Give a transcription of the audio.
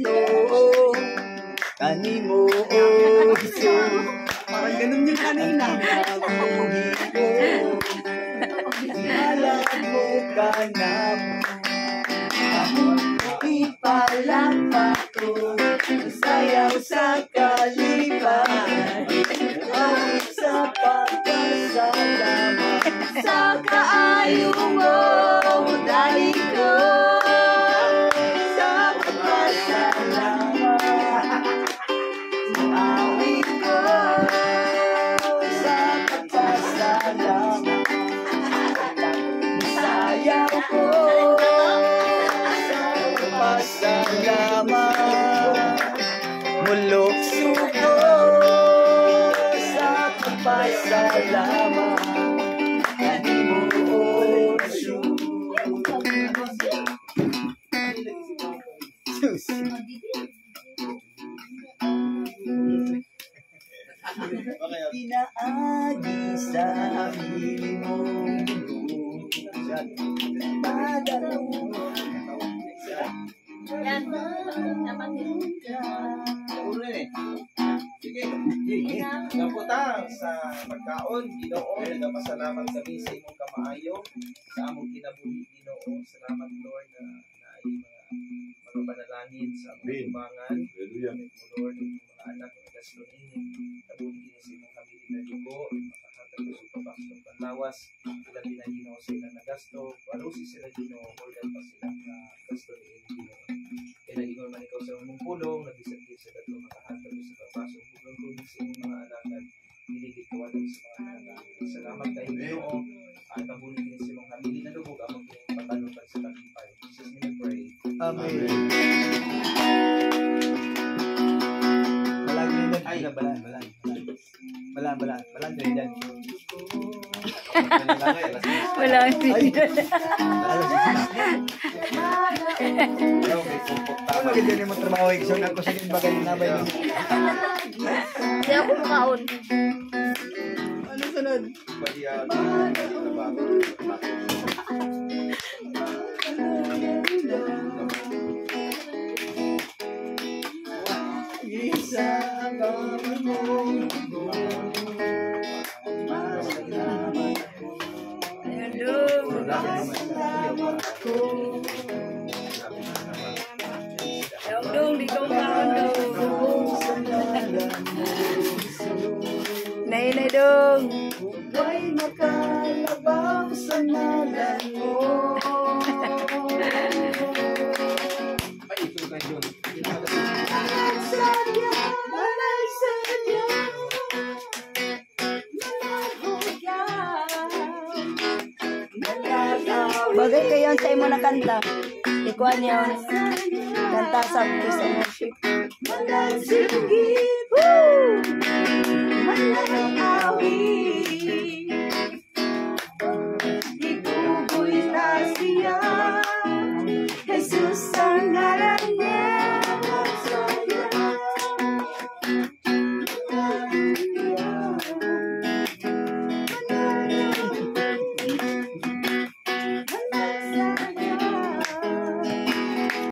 to kanimo so parang ganun yung kanina. Alam mo ka na ipalapa ko sayaw sa kalipan sa pagkasalamat sa kaayo mo dali ko sa pagkasalamat awit ko sa pagkasalamat sayaw ko pasalamat mulok suko sa pagpasalamat kanimo orasyon. Pinaagi sa hiling mo Yan. Dapat Sige. Napunta sa pagkaon, Ginoo, nagapasalamat kami sa imong kamaayo, sa among kinabuhi, Ginoo. Salamat, Lord, na ay mga panalangin sa among tubangan. Salamat mo, Lord, ng mga anak ng gaston ini. Nabuhi din sa imong kami na dugo, makakatag sa pagpapasok ng lawas. Sila din ang Ginoo sa ilang nagasto. Parusi sila, Ginoo, more than pa sila na gasto ni Ginoo. Kaya nag-ingon man ikaw sa mong pulong, nabisan-bisan sa dato makahatag sa pagpasok. Kung sa inyong mga alakan, niligid kawalan sa mga anak. Salamat kayo, Ginoo. At mabunin din sa mga hamili na lubog ang magiging patalutan sa kalipay. In Jesus' name we pray. Amen. Balang din ay balang din dyan. Wala Ano maganda niyo mo trabaho so ako sa kin bagay na bay. Hindi ako makaon. Ano sunod? Isa mo Dong, di ko makaon dong. Nay dong. Huwag makalabaw sa ngalan mo. Bagay kayo sa imo na kanta. Ikuan yun. Kanta sa praise and worship. Woo!